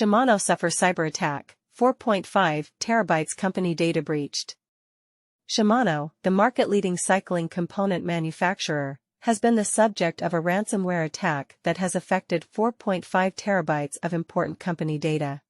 Shimano suffers cyberattack, 4.5 terabytes company data breached. Shimano, the market-leading cycling component manufacturer, has been the subject of a ransomware attack that has affected 4.5 terabytes of important company data.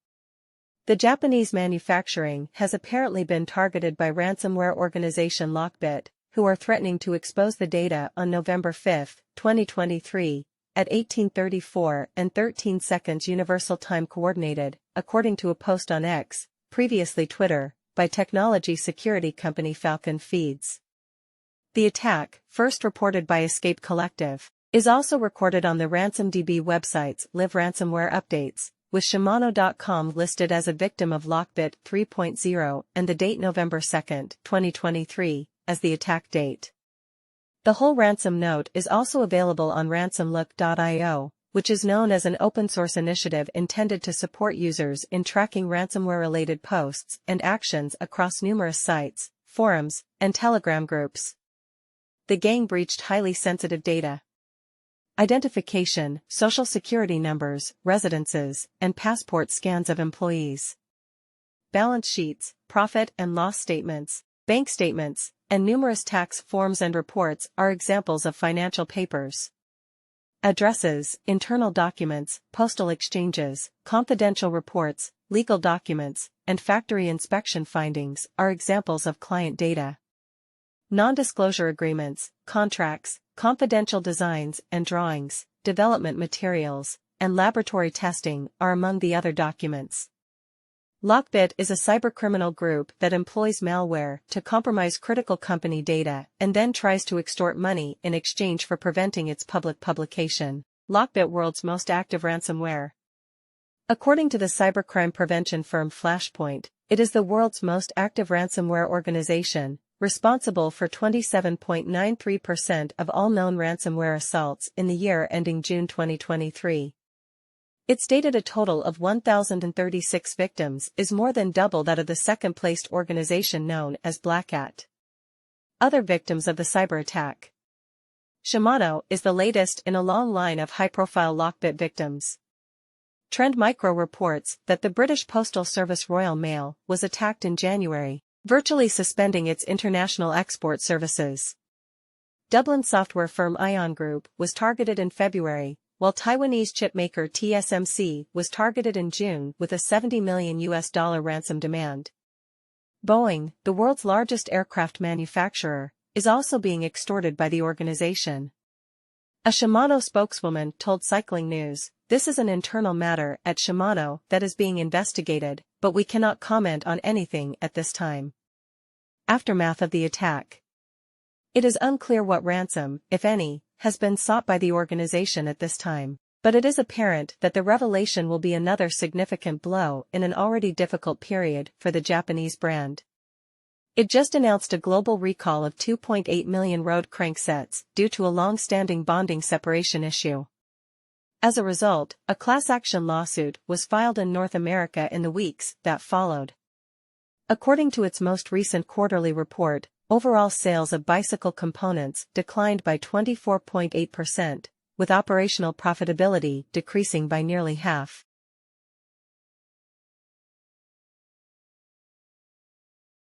The Japanese manufacturing has apparently been targeted by ransomware organization LockBit, who are threatening to expose the data on November 5, 2023, at 18:34 and 13 seconds Universal Time Coordinated, according to a post on X, previously Twitter, by technology security company Falcon Feeds. The attack, first reported by Escape Collective, is also recorded on the RansomDB website's Live Ransomware Updates, with Shimano.com listed as a victim of LockBit 3.0 and the date November 2, 2023, as the attack date. The whole ransom note is also available on ransomlook.io, which is known as an open-source initiative intended to support users in tracking ransomware-related posts and actions across numerous sites, forums, and Telegram groups. The gang breached highly sensitive data. Identification, social security numbers, residences, and passport scans of employees. Balance sheets, profit and loss statements, bank statements, and numerous tax forms and reports are examples of financial papers. Addresses, internal documents, postal exchanges, confidential reports, legal documents, and factory inspection findings are examples of client data. Non-disclosure agreements, contracts, confidential designs and drawings, development materials, and laboratory testing are among the other documents. LockBit is a cybercriminal group that employs malware to compromise critical company data and then tries to extort money in exchange for preventing its public publication. LockBit, world's most active ransomware. According to the cybercrime prevention firm Flashpoint, it is the world's most active ransomware organization, responsible for 27.93% of all known ransomware assaults in the year ending June 2023. It stated a total of 1,036 victims is more than double that of the second-placed organization known as Black Hat. Other victims of the cyber attack. Shimano is the latest in a long line of high-profile LockBit victims. Trend Micro reports that the British Postal Service Royal Mail was attacked in January, virtually suspending its international export services. Dublin software firm Ion Group was targeted in February, while Taiwanese chipmaker TSMC was targeted in June with a $70 million ransom demand. Boeing, the world's largest aircraft manufacturer, is also being extorted by the organization. A Shimano spokeswoman told Cycling News, "This is an internal matter at Shimano that is being investigated, but we cannot comment on anything at this time." Aftermath of the attack. It is unclear what ransom, if any, has been sought by the organization at this time, but it is apparent that the revelation will be another significant blow in an already difficult period for the Japanese brand. It just announced a global recall of 2.8 million road cranksets due to a long-standing bonding separation issue. As a result, a class action lawsuit was filed in North America in the weeks that followed. According to its most recent quarterly report, overall sales of bicycle components declined by 24.8%, with operational profitability decreasing by nearly half.